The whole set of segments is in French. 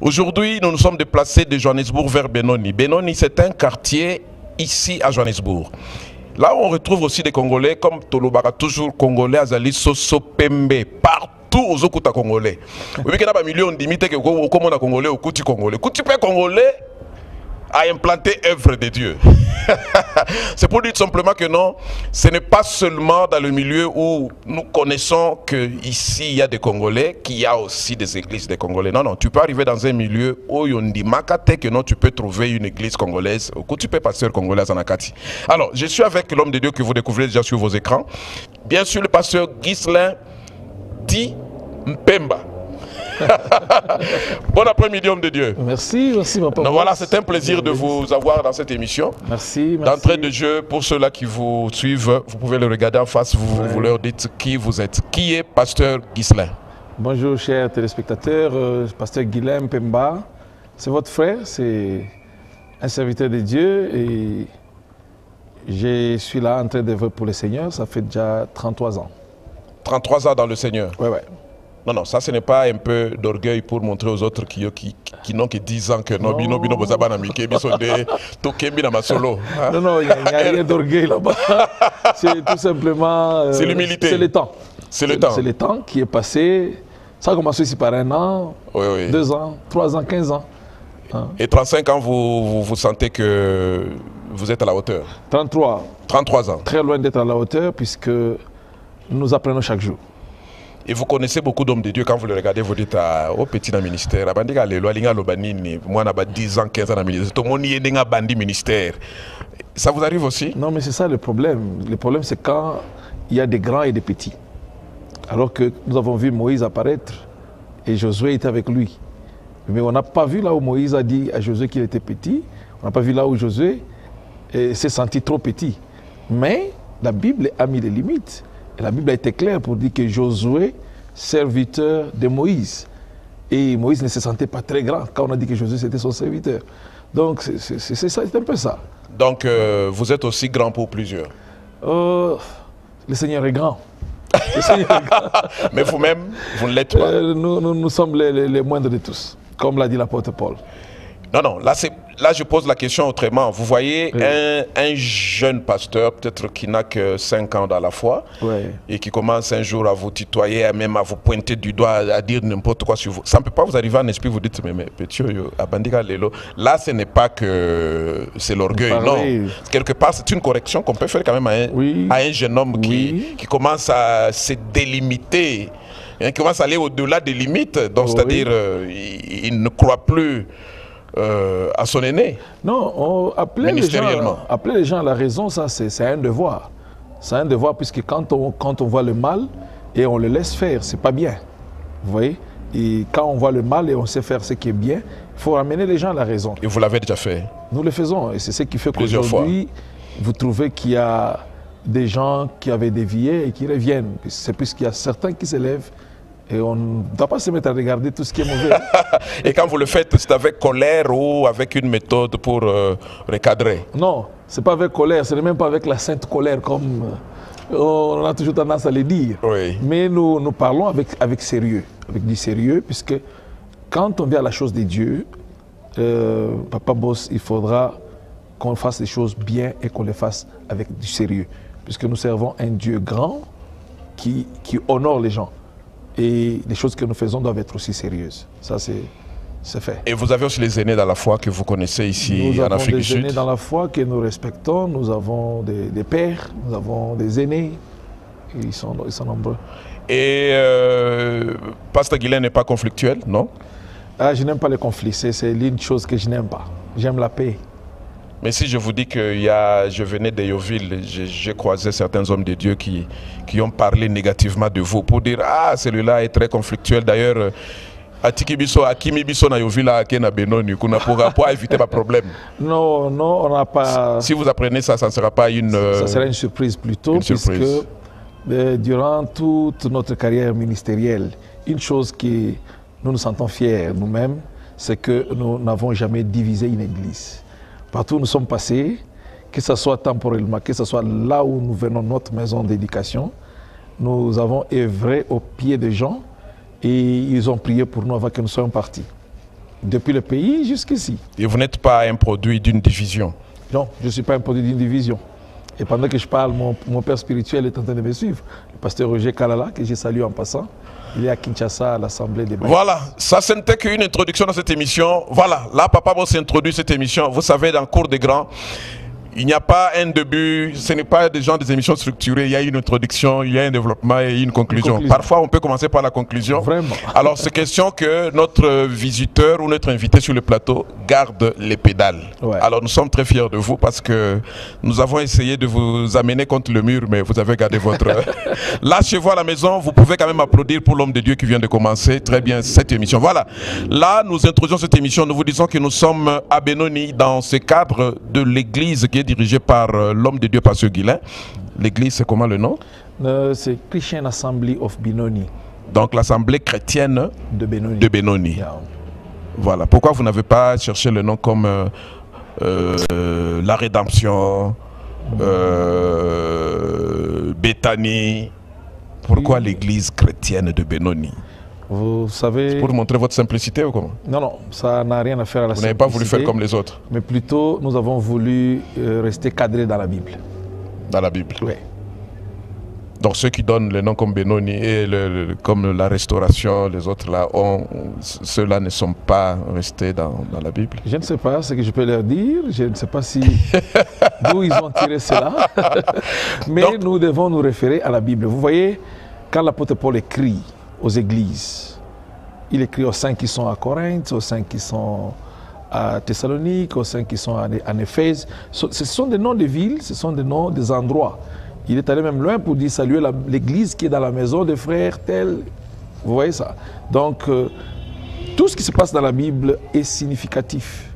Aujourd'hui, nous nous sommes déplacés de Johannesburg vers Benoni. Benoni, c'est un quartier ici à Johannesburg. Là, on retrouve aussi des Congolais, comme Tolobara, toujours Congolais, Azali Soso Pembe, partout aux Okuta Congolais. Oui, qu'il y a des millions d'imités qui sont Congolais, au Kouti Congolais. Kouti Congolais a implanté œuvre de Dieu. C'est pour dire tout simplement que non, ce n'est pas seulement dans le milieu où nous connaissons qu'ici il y a des Congolais, qu'il y a aussi des églises des Congolais. Non, non, tu peux arriver dans un milieu où on dit Makate que non, tu peux trouver une église congolaise, ou tu peux pasteur congolais à Zanakati. Alors, je suis avec l'homme de Dieu que vous découvrez déjà sur vos écrans. Bien sûr, le pasteur Ghislain Di Mpemba. Bon après-midi, homme de Dieu. Merci, merci, mon papa. Voilà, c'est un plaisir de vous avoir dans cette émission. Merci, merci. D'entrée de jeu, pour ceux-là qui vous suivent, vous pouvez le regarder en face, vous leur dites qui vous êtes. Qui est pasteur Ghislain? Bonjour, chers téléspectateurs, pasteur Ghislain Mpemba. C'est votre frère, c'est un serviteur de Dieu et je suis là en train d'œuvrer pour le Seigneur, ça fait déjà 33 ans. 33 ans dans le Seigneur? Oui, oui. Non, non, ça ce n'est pas un peu d'orgueil pour montrer aux autres qui n'ont que 10 ans que non, bino bozabana mike bisonde tokembi na masolo. Non, non, il n'y a rien d'orgueil là-bas. C'est tout simplement... c'est l'humilité. C'est le temps. C'est le temps. C'est le temps qui est passé. Ça a commencé ici par 1 an, oui, oui. 2 ans, 3 ans, 15 ans. Hein? Et 35 ans, vous sentez que vous êtes à la hauteur? 33. 33 ans. Très loin d'être à la hauteur puisque nous apprenons chaque jour. Et vous connaissez beaucoup d'hommes de Dieu, quand vous le regardez, vous dites au petit dans le ministère, moi j'ai 10 ans, 15 ans dans le ministère, tout le monde est dans le ministère. Ça vous arrive aussi? Non, mais c'est ça le problème. Le problème, c'est quand il y a des grands et des petits. Alors que nous avons vu Moïse apparaître et Josué était avec lui. Mais on n'a pas vu là où Moïse a dit à Josué qu'il était petit. On n'a pas vu là où Josué s'est senti trop petit. Mais la Bible a mis des limites. Et la Bible a été claire pour dire que Josué, serviteur de Moïse. Et Moïse ne se sentait pas très grand quand on a dit que Josué c'était son serviteur. Donc c'est ça, c'est un peu ça. Donc vous êtes aussi grand pour plusieurs? Le Seigneur est grand. Le Seigneur est grand. Mais vous-même, vous ne l'êtes pas? Nous sommes les moindres de tous, comme l'a dit l'apôtre Paul. Non, non, là je pose la question autrement. Vous voyez un jeune pasteur, peut-être qui n'a que 5 ans dans la foi, et qui commence un jour à vous tutoyer, même à vous pointer du doigt, à dire n'importe quoi sur vous. Ça ne peut pas vous arriver en esprit, vous dites, mais petit, là ce n'est pas que c'est l'orgueil, non. Quelque part, c'est une correction qu'on peut faire quand même à un jeune homme qui commence à se délimiter, qui commence à aller au-delà des limites, c'est-à-dire il ne croit plus à son aîné. Non, appeler les gens à la raison, ça c'est un devoir. C'est un devoir puisque quand on voit le mal et on le laisse faire, c'est pas bien. Vous voyez? Et quand on voit le mal et on sait faire ce qui est bien, il faut ramener les gens à la raison. Et vous l'avez déjà fait? Nous le faisons et c'est ce qui fait qu'aujourd'hui, vous trouvez qu'il y a des gens qui avaient dévié et qui reviennent. C'est puisqu'il y a certains qui se lèvent. Et on ne doit pas se mettre à regarder tout ce qui est mauvais. Et quand vous le faites, c'est avec colère ou avec une méthode pour recadrer? Non, ce n'est pas avec colère, ce n'est même pas avec la sainte colère comme on a toujours tendance à le dire. Oui. Mais nous parlons avec sérieux, avec du sérieux, puisque quand on vient à la chose de Dieu, Papa Boss, il faudra qu'on fasse les choses bien et qu'on les fasse avec du sérieux. Puisque nous servons un Dieu grand qui honore les gens. Et les choses que nous faisons doivent être aussi sérieuses. Ça, c'est fait. Et vous avez aussi les aînés dans la foi que vous connaissez ici en Afrique du Sud? Nous avons des aînés dans la foi que nous respectons. Nous avons des pères, nous avons des aînés. Ils sont nombreux. Et Pasteur Ghislain n'est pas conflictuel, non? Je n'aime pas les conflits. C'est l'une chose que je n'aime pas. J'aime la paix. Mais si je vous dis que je venais de Yoville, j'ai croisé certains hommes de Dieu qui ont parlé négativement de vous pour dire « Ah, celui-là est très conflictuel. » D'ailleurs, pour éviter ma problème. Non, on n'a pas... Si vous apprenez ça, ça ne sera pas une... Ça sera une surprise plutôt, puisque durant toute notre carrière ministérielle, une chose que nous nous sentons fiers nous-mêmes, c'est que nous n'avons jamais divisé une église. Partout où nous sommes passés, que ce soit temporellement, que ce soit là où nous venons, notre maison d'éducation, nous avons œuvré au pied des gens et ils ont prié pour nous avant que nous soyons partis. Depuis le pays jusqu'ici. Et vous n'êtes pas un produit d'une division? Non, je ne suis pas un produit d'une division. Et pendant que je parle, mon père spirituel est en train de me suivre. Le pasteur Roger Kalala, que j'ai salué en passant, il est à Kinshasa, à l'Assemblée des Bains. Voilà, ça ce n'était qu'une introduction dans cette émission. Voilà, là Papa Boss introduit cette émission. Vous savez, dans Cours des Grands, il n'y a pas un début, ce n'est pas des émissions structurées, il y a une introduction, il y a un développement et une conclusion. Parfois, on peut commencer par la conclusion. Vraiment. Alors, c'est question que notre visiteur ou notre invité sur le plateau garde les pédales. Ouais. Alors, nous sommes très fiers de vous parce que nous avons essayé de vous amener contre le mur, mais vous avez gardé votre... Là, chez vous à la maison, vous pouvez quand même applaudir pour l'homme de Dieu qui vient de commencer très bien cette émission. Voilà. Là, nous introduisons cette émission, nous vous disons que nous sommes à Benoni dans ce cadre de l'église qui est dirigé par l'homme de Dieu, Pasteur Guilain. L'église, c'est comment le nom? C'est Christian Assembly of Benoni. Donc l'assemblée chrétienne de Benoni. Yeah. Voilà. Pourquoi vous n'avez pas cherché le nom comme la Rédemption, Béthanie? Pourquoi l'église chrétienne de Benoni? Vous savez... C'est pour montrer votre simplicité ou comment? Non, non, ça n'a rien à faire à la simplicité. Vous n'avez pas voulu faire comme les autres? Mais plutôt, nous avons voulu rester cadrés dans la Bible. Dans la Bible? Oui. Donc ceux qui donnent les noms comme Benoni et comme la Restauration, les autres là, ceux-là ne sont pas restés dans la Bible? Je ne sais pas ce que je peux leur dire, je ne sais pas si d'où ils ont tiré cela. Mais donc, nous devons nous référer à la Bible. Vous voyez, quand l'apôtre Paul écrit aux églises, il écrit aux saints qui sont à Corinthe, aux saints qui sont à Thessalonique, aux saints qui sont en Éphèse. Ce sont des noms de villes, ce sont des noms des endroits. Il est allé même loin pour dire saluer l'église qui est dans la maison des frères tels. Vous voyez ça? Donc, tout ce qui se passe dans la Bible est significatif.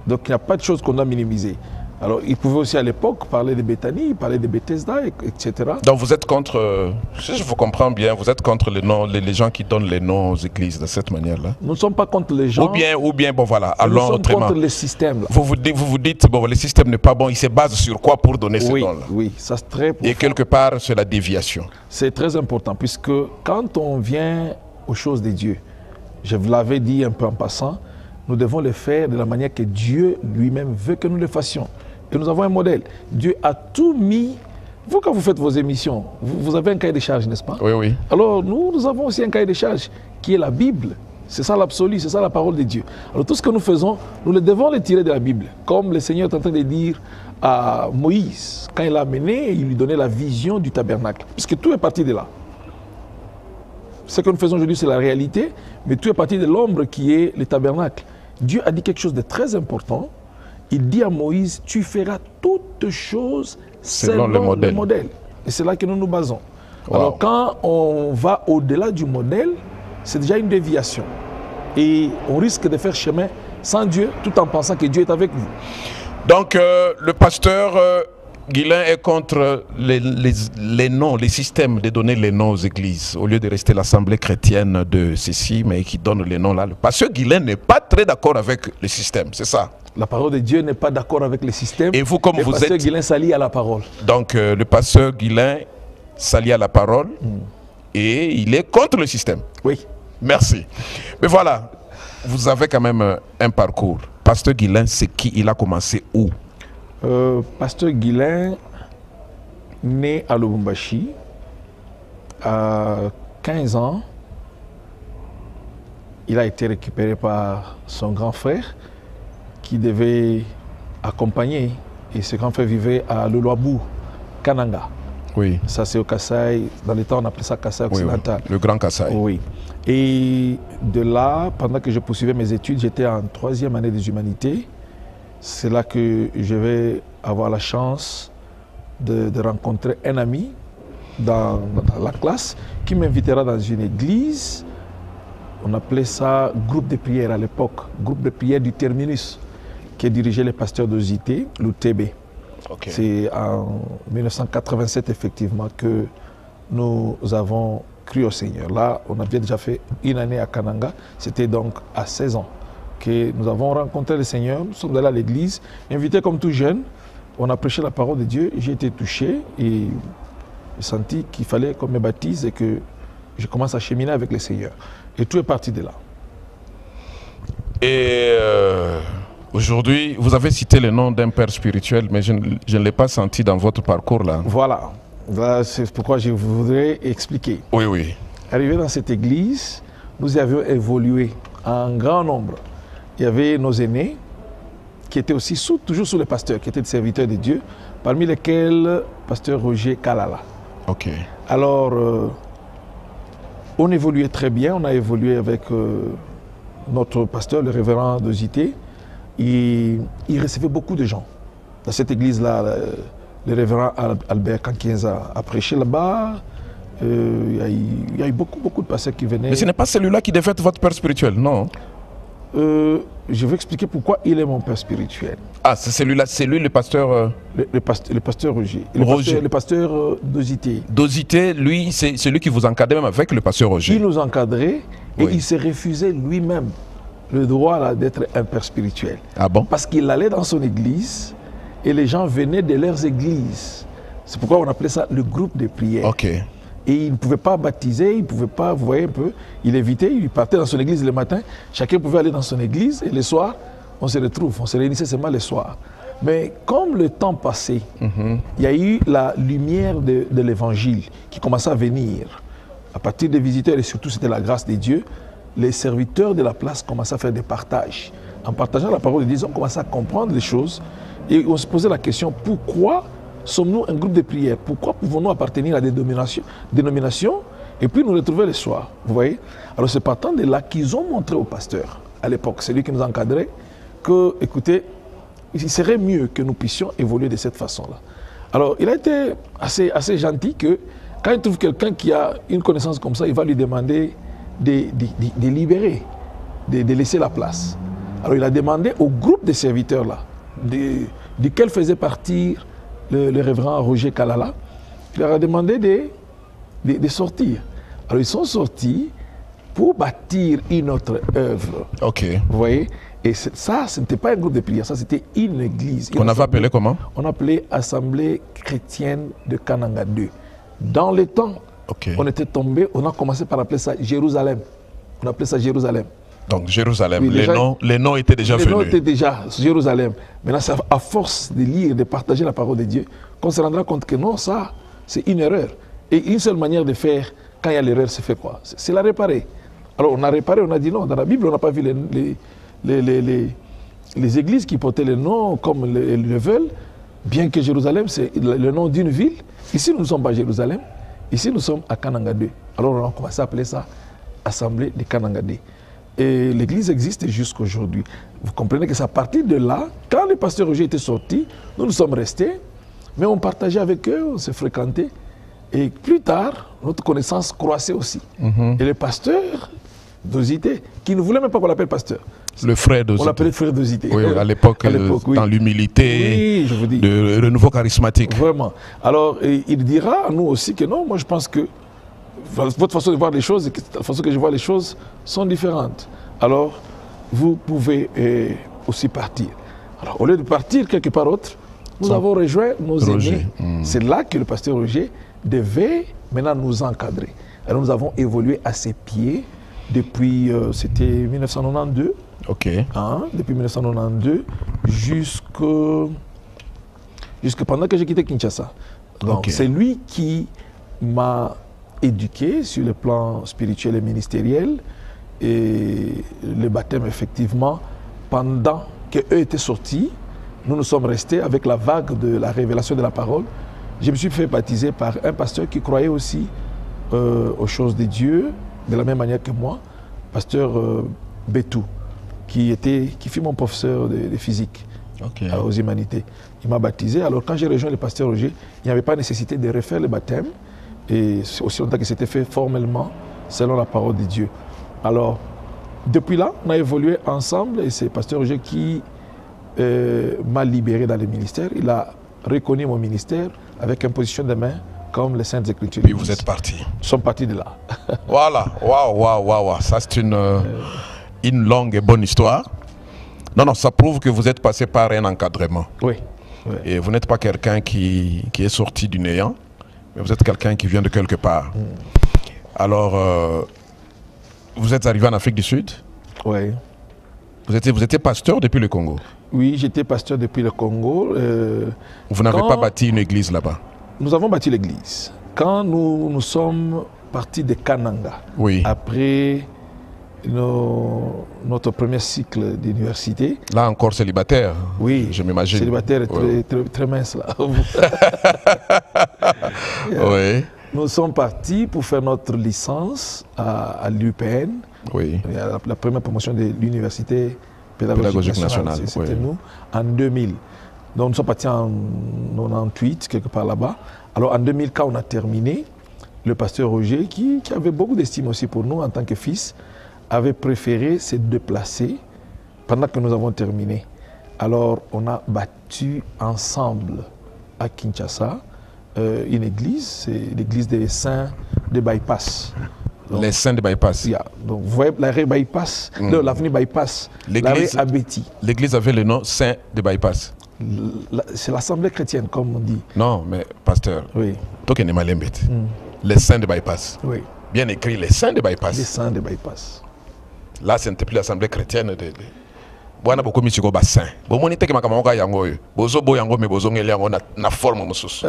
Donc, il n'y a pas de choses qu'on doit minimiser. Alors, il pouvait aussi à l'époque parler de Béthanie, parler de Bethesda, etc. Donc, vous êtes contre, si je vous comprends bien, vous êtes contre les noms, les gens qui donnent les noms aux églises de cette manière-là? Nous ne sommes pas contre les gens. Ou bien bon voilà, allons autrement. Nous sommes contre les systèmes. Vous vous dites, bon, le système n'est pas bon, il se base sur quoi pour donner ces noms-là? Oui, ça c'est très profond. Et quelque part, c'est la déviation. C'est très important, puisque quand on vient aux choses de Dieu, je vous l'avais dit un peu en passant, nous devons le faire de la manière que Dieu lui-même veut que nous le fassions. Et nous avons un modèle. Dieu a tout mis. Vous, quand vous faites vos émissions, vous avez un cahier de charges, n'est-ce pas? Oui, oui. Alors, nous avons aussi un cahier de charges qui est la Bible. C'est ça l'absolu, c'est ça la parole de Dieu. Alors, tout ce que nous faisons, nous le devons le tirer de la Bible. Comme le Seigneur est en train de dire à Moïse, quand il l'a amené, il lui donnait la vision du tabernacle. Puisque tout est parti de là. Ce que nous faisons aujourd'hui, c'est la réalité, mais tout est parti de l'ombre qui est le tabernacle. Dieu a dit quelque chose de très important. Il dit à Moïse, tu feras toutes choses selon le modèle. Et c'est là que nous nous basons. Wow. Alors quand on va au-delà du modèle, c'est déjà une déviation. Et on risque de faire chemin sans Dieu, tout en pensant que Dieu est avec vous. Donc le pasteur Guilain est contre les noms, les systèmes de donner les noms aux églises, au lieu de rester l'assemblée chrétienne de ceci, mais qui donne les noms là. Le pasteur Guilain n'est pas très d'accord avec le système, c'est ça? La parole de Dieu n'est pas d'accord avec le système. Et vous, comme vous êtes... Le pasteur Guilain s'allie à la parole. Donc, le pasteur Guilain s'allie à la parole et il est contre le système. Oui. Merci. Mais voilà, vous avez quand même un parcours. Pasteur Guilain, c'est qui? Il a commencé où? Pasteur Guilain, né à Lubumbashi, à 15 ans, il a été récupéré par son grand frère qui devait accompagner. Et ce grand frère vivait à Loloabou, Kananga. Oui. Ça, c'est au Kasaï. Dans les temps, on appelait ça Kasaï occidental. Oui, le Grand Kasaï. Oui. Et de là, pendant que je poursuivais mes études, j'étais en 3e année des humanités. C'est là que je vais avoir la chance de rencontrer un ami dans la classe qui m'invitera dans une église. On appelait ça groupe de prière à l'époque, groupe de prière du Terminus, qui dirigeait les pasteurs d'Ozité, l'UTB. Okay. C'est en 1987 effectivement que nous avons cru au Seigneur. Là, on avait déjà fait une année à Kananga, c'était donc à 16 ans que nous avons rencontré le Seigneur. Nous sommes allés à l'église, invités comme tout jeune. On a prêché la parole de Dieu, j'ai été touché et j'ai senti qu'il fallait qu'on me baptise et que je commence à cheminer avec le Seigneur. Et tout est parti de là. Et aujourd'hui, vous avez cité le nom d'un père spirituel, mais je ne l'ai pas senti dans votre parcours là. Voilà. Voilà, c'est pourquoi je voudrais expliquer. Oui, oui. Arrivé dans cette église, nous avions évolué en grand nombre. Il y avait nos aînés, qui étaient aussi toujours sous les pasteurs, qui étaient des serviteurs de Dieu, parmi lesquels pasteur Roger Kalala. Ok. Alors, on évoluait très bien, on a évolué avec notre pasteur, le révérend Dosité. Il recevait beaucoup de gens. Dans cette église-là, le révérend Albert Kankienza a prêché là-bas. Il y a eu beaucoup de pasteurs qui venaient. Mais ce n'est pas celui-là qui devait être votre père spirituel, non? Je vais expliquer pourquoi il est mon père spirituel. Ah, c'est celui-là, c'est lui le pasteur... Le pasteur Roger. Le pasteur Dosité. Dosité, lui, c'est celui qui vous encadrait même avec le pasteur Roger. Il nous encadrait et Oui. il s'est refusé lui-même le droit d'être un père spirituel. Ah bon? Parce qu'il allait dans son église et les gens venaient de leurs églises. C'est pourquoi on appelait ça le groupe de prière. Ok. Et il ne pouvait pas baptiser, il ne pouvait pas, vous voyez un peu, il évitait, il partait dans son église le matin, chacun pouvait aller dans son église et le soir, on se réunissait seulement le soir. Mais comme le temps passait, il y a eu la lumière de l'évangile qui commençait à venir. À partir des visiteurs, et surtout c'était la grâce de Dieu, les serviteurs de la place commençaient à faire des partages. En partageant la parole de Dieu, on commençait à comprendre les choses et on se posait la question, pourquoi sommes-nous un groupe de prière? Pourquoi pouvons-nous appartenir à des dénominations et puis nous retrouver le soir? Vous voyez? Alors c'est partant de là qu'ils ont montré au pasteur, à l'époque, celui qui nous encadrait, que, écoutez, il serait mieux que nous puissions évoluer de cette façon-là. Alors il a été assez gentil que quand il trouve quelqu'un qui a une connaissance comme ça, il va lui demander de libérer, de laisser la place. Alors il a demandé au groupe de serviteurs là, duquel faisait partie le révérend Roger Kalala, il leur a demandé de sortir. Alors ils sont sortis pour bâtir une autre œuvre. Ok. Vous voyez? Et ça, ce n'était pas un groupe de prière, ça c'était une église. Qu'on avait appelé comment? On appelait Assemblée chrétienne de Kananga 2. Dans le temps, on était tombé, on a commencé par appeler ça Jérusalem. On appelait ça Jérusalem. Donc Jérusalem, Oui, les noms étaient déjà venus. Les noms étaient déjà Jérusalem. Maintenant, c'est à force de lire, de partager la parole de Dieu, qu'on se rendra compte que non, ça, c'est une erreur. Et une seule manière de faire, quand il y a l'erreur, c'est fait quoi? C'est la réparer. Alors on a réparé, on a dit non, dans la Bible, on n'a pas vu les églises qui portaient les noms comme ils le veulent, bien que Jérusalem, c'est le nom d'une ville. Ici, nous ne sommes pas à Jérusalem, ici, nous sommes à Kananga 2. Alors on a commencé à appeler ça Assemblée de Kananga 2. Et l'église existe jusqu'à aujourd'hui. Vous comprenez que c'est à partir de là, quand le pasteur Roger était sorti, nous sommes restés, mais on partageait avec eux, on se fréquentait. Et plus tard, notre connaissance croissait aussi. Et le pasteur Dosité, qui ne voulait même pas qu'on l'appelle pasteur. Le frère Dosité. On l'appelait frère Dosité. Oui, à l'époque, oui. dans l'humilité, oui, je vous dis. de renouveau charismatique. Vraiment. Alors, il dira à nous aussi que non, moi je pense que votre façon de voir les choses et la façon que je vois les choses sont différentes. Alors, vous pouvez aussi partir. Alors, au lieu de partir quelque part autre, nous avons rejoint nos aînés. C'est là que le pasteur Roger devait maintenant nous encadrer. Alors, nous avons évolué à ses pieds depuis, c'était 1992. Ok. Depuis 1992 jusque pendant que j'ai quitté Kinshasa. Donc, c'est lui qui m'a éduqué sur le plan spirituel et ministériel. Et le baptême, effectivement, pendant qu'eux étaient sortis, nous sommes restés avec la vague de la révélation de la parole. Je me suis fait baptiser par un pasteur qui croyait aussi aux choses de Dieu, de la même manière que moi, pasteur Betou, qui fut mon professeur de physique aux humanités. Il m'a baptisé. Alors quand j'ai rejoint le pasteur Roger, il n'y avait pas nécessité de refaire le baptême. Et c'est aussi longtemps que c'était fait formellement, selon la parole de Dieu. Alors, depuis là, on a évolué ensemble et c'est pasteur Roger qui m'a libéré dans le ministère. Il a reconnu mon ministère avec imposition de main comme les Saintes Écritures. Puis vous êtes parti. Nous sommes partis de là. Voilà, waouh. Ça c'est une longue et bonne histoire. Non, ça prouve que vous êtes passé par un encadrement. Oui. Et vous n'êtes pas quelqu'un qui est sorti du néant, mais vous êtes quelqu'un qui vient de quelque part. Alors, vous êtes arrivé en Afrique du Sud? Oui. Vous étiez pasteur depuis le Congo? Oui, j'étais pasteur depuis le Congo. Vous n'avez pas bâti une église là-bas? Nous avons bâti l'église. Quand nous sommes partis de Kananga, oui. Après notre premier cycle d'université. Là encore célibataire? Oui, je m'imagine. Célibataire très mince là. Oui. Nous sommes partis pour faire notre licence à l'UPN. Oui. La première promotion de l'université pédagogique nationale. C'était nous en 2000. Donc nous sommes partis en 98, quelque part là-bas. Alors en 2000, quand on a terminé, le pasteur Roger, qui avait beaucoup d'estime aussi pour nous en tant que fils, avait préféré se déplacer pendant que nous avons terminé. Alors on a bâti ensemble à Kinshasa une église, c'est l'église des Saints de Bypass. Donc, les Saints de Bypass. Yeah. Donc vous voyez l'arrêt Bypass, l'avenue Bypass, l'arrêt Abeti. L'église avait le nom Saint de Bypass. C'est l'assemblée chrétienne, comme on dit. Non, mais pasteur, oui. Toi qui n'es pas les Saints de Bypass. Oui. Bien écrit, les Saints de Bypass. Les Saints de Bypass. Là, ce n'était plus l'assemblée chrétienne de... Bwana beaucoup mis sur bassin. Bon moni teke makamaka yango yo. Bozo bo yango me bozo ngeli yango na forme mususu.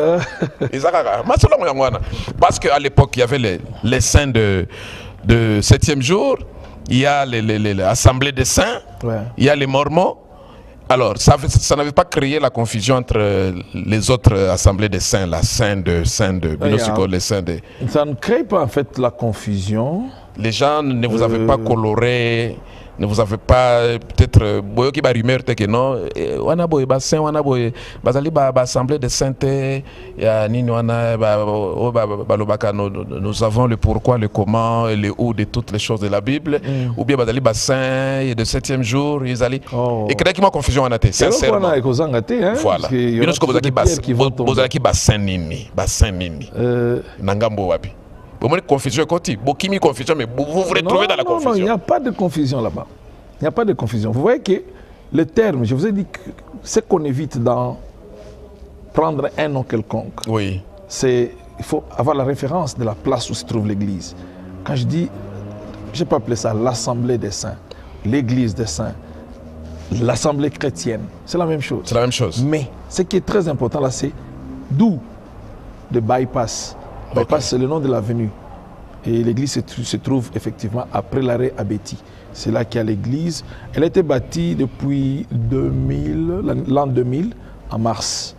Izakaka. Masolongo yango wana. Parce qu'à l'époque il y avait les saints de 7e jour, il y a l'assemblée des saints, ouais. Il y a les mormons. Alors ça n'avait pas créé la confusion entre les autres assemblées des saints, la saint de Binosuko, les saints de... Ça ne crée pas en fait la confusion. Les gens ne vous avaient pas coloré. Ne vous avez pas peut-être boyo qui ba rumeur te que non wana boy ba saint wana boy bazali ba assemblée de sainteté ya nini wana ba lobaka nous avons le pourquoi le comment et le où de toutes les choses de la Bible ou bien bazali ba saint et de 7e jour ils allaient et que qui m'a confusion wana te sincèrement voilà bino sko bozaki ba saint nini nangambo wapi. Vous avez confusion côté, beaucoup confusion, mais vous vous retrouvez dans la confusion. Non, il n'y a pas de confusion là-bas. Il n'y a pas de confusion. Vous voyez que le terme, je vous ai dit que ce qu'on évite dans prendre un nom quelconque, oui. C'est il faut avoir la référence de la place où se trouve l'église. Quand je dis, je ne vais pas appeler ça l'assemblée des saints, l'église des saints, l'assemblée chrétienne, c'est la même chose. C'est la même chose. Mais ce qui est très important là, c'est d'où de bypass. Bypass, c'est le nom de l'avenue. Et l'église se trouve effectivement après l'arrêt Abeti. C'est là qu'il y a l'église. Elle a été bâtie depuis l'an 2000, en mars.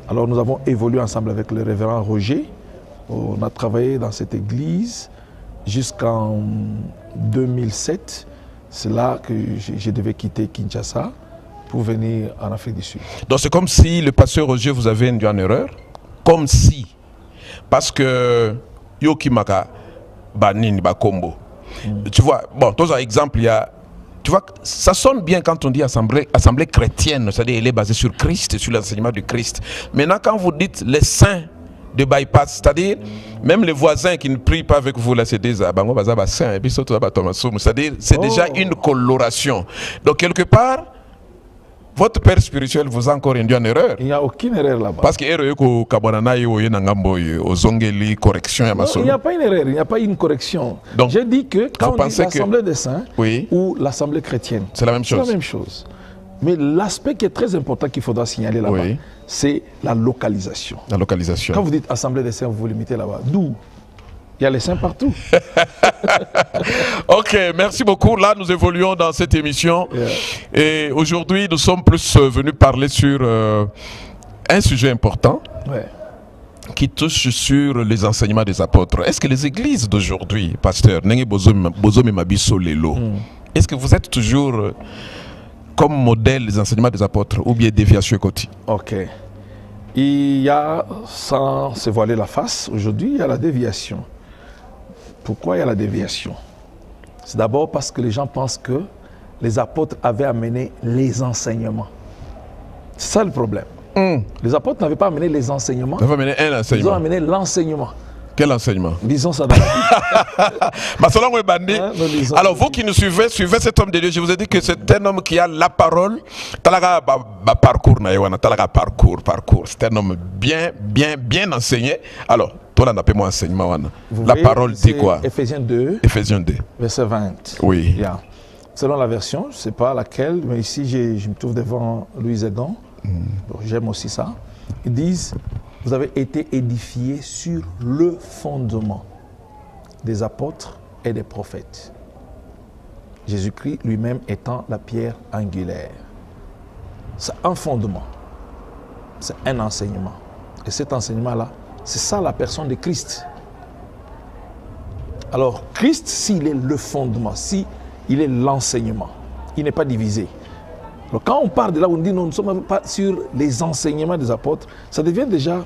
Alors nous avons évolué ensemble avec le révérend Roger. On a travaillé dans cette église jusqu'en 2007. C'est là que je devais quitter Kinshasa pour venir en Afrique du Sud. Donc c'est comme si le pasteur Roger vous avait induit en erreur. Comme si. Parce que Yoki Maka Banini Bakombo. Tu vois, bon, dans un exemple, il y a. Tu vois, ça sonne bien quand on dit assemblée chrétienne, c'est-à-dire elle est basée sur Christ, sur l'enseignement du Christ. Maintenant, quand vous dites les saints de bypass, c'est-à-dire même les voisins qui ne prient pas avec vous, là, c'est des Abango Bazaba saints, et puis surtout c'est-à-dire c'est déjà une coloration. Donc, quelque part, votre père spirituel vous a encore induit en erreur. Il n'y a aucune erreur là-bas. Parce que il n'y a pas une erreur, il n'y a pas une correction. Donc, j'ai dit que quand on dit l'assemblée des saints ou l'assemblée chrétienne, c'est la même chose. C'est la même chose. Mais l'aspect qui est très important qu'il faudra signaler là-bas, c'est la localisation. La localisation. Quand vous dites assemblée des saints, vous vous limitez là-bas. D'où? Il y a les saints partout. Ok, merci beaucoup. Là, nous évoluons dans cette émission. Et aujourd'hui, nous sommes plus venus parler sur un sujet important qui touche sur les enseignements des apôtres. Est-ce que les églises d'aujourd'hui, pasteur, est-ce que vous êtes toujours comme modèle des enseignements des apôtres ou bien déviation côté? Ok. Il y a, sans se voiler la face, aujourd'hui, il y a la déviation. Pourquoi il y a la déviation? C'est d'abord parce que les gens pensent que les apôtres avaient amené les enseignements. C'est ça le problème. Les apôtres n'avaient pas amené les enseignements. Ils avaient amené un enseignement. Ils ont amené l'enseignement. Quel enseignement? Disons ça dans la Bible. Alors vous qui nous suivez, suivez cet homme de Dieu. Je vous ai dit que c'est un homme qui a la parole. Parcours. C'est un homme bien enseigné. Alors, toi, on appelle moi enseignement. La parole dit quoi? Éphésiens 2. Éphésiens 2. Verset 20. Oui. Yeah. selon la version, je ne sais pas laquelle, mais ici je me trouve devant Louis Egan, j'aime aussi ça. Ils disent, vous avez été édifiés sur le fondement des apôtres et des prophètes. Jésus-Christ lui-même étant la pierre angulaire. C'est un fondement, c'est un enseignement. Et cet enseignement-là, c'est ça la personne de Christ. Alors, Christ, s'il est le fondement, s'il est l'enseignement, il n'est pas divisé. Alors, quand on parle de là, on dit non, nous ne sommes pas sur les enseignements des apôtres, ça devient déjà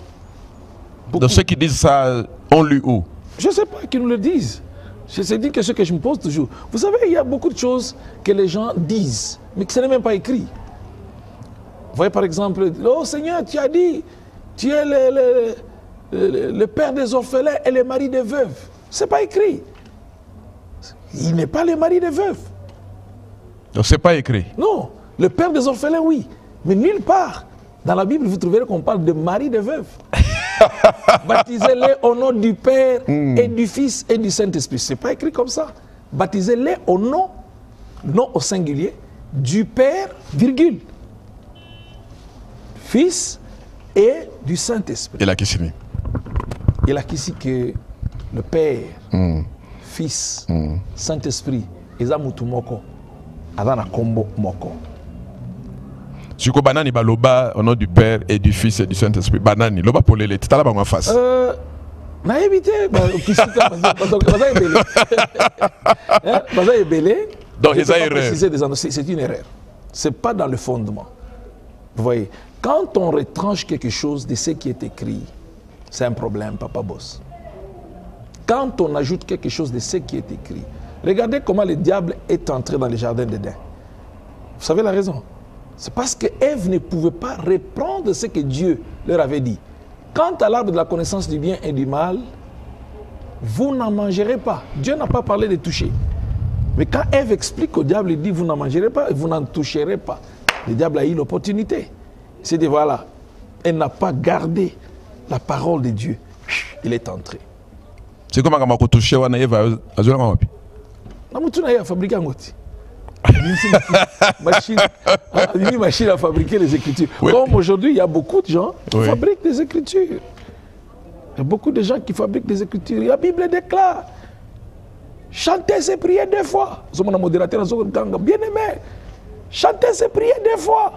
beaucoup. Donc ceux qui disent ça, on lu où? Je ne sais pas qui nous le disent. C'est une question que je me pose toujours. Vous savez, il y a beaucoup de choses que les gens disent, mais que ce n'est même pas écrit. Vous voyez par exemple, oh Seigneur, tu as dit, tu es le père des orphelins et le mari des veuves. Ce n'est pas écrit. Il n'est pas le mari des veuves. Donc c'est pas écrit. Non, le père des orphelins, oui. Mais nulle part dans la Bible, vous trouverez qu'on parle de mari des veuves. Baptisez-les au nom du Père et du Fils et du Saint-Esprit. Ce n'est pas écrit comme ça. Baptisez-les au nom, non au singulier, du Père, virgule, Fils et du Saint-Esprit. Et là, qui signifie? Et là, qui signifie que le Père, Fils, Saint-Esprit, Ezamutu Moko, Adana Kombo Moko. Suko banani baloba au nom du Père et du Fils et du Saint-Esprit. Banani, loba pour les lettres. T'as en face. Na évité, donc c'est une erreur. C'est pas dans le fondement. Vous voyez, quand on retranche quelque chose de ce qui est écrit, c'est un problème, Papa Boss. Quand on ajoute quelque chose de ce qui est écrit, regardez comment le diable est entré dans le jardin d'Éden. Vous savez la raison? C'est parce que Ève ne pouvait pas reprendre ce que Dieu leur avait dit. Quant à l'arbre de la connaissance du bien et du mal, vous n'en mangerez pas. Dieu n'a pas parlé de toucher. Mais quand Ève explique au diable, il dit vous n'en mangerez pas et vous n'en toucherez pas. Le diable a eu l'opportunité. Il s'est dit voilà, elle n'a pas gardé la parole de Dieu. Il est entré. C'est comment on a touché Ève à Zolamapi? On a fabriqué un outil. Une machine à fabriquer les écritures. Oui. Comme aujourd'hui, il y a beaucoup de gens qui fabriquent des écritures. Il y a beaucoup de gens qui fabriquent des écritures. La Bible déclare chantez ces prières 2 fois. Nous sommes un modérateur, bien aimé. Chantez ces prières 2 fois.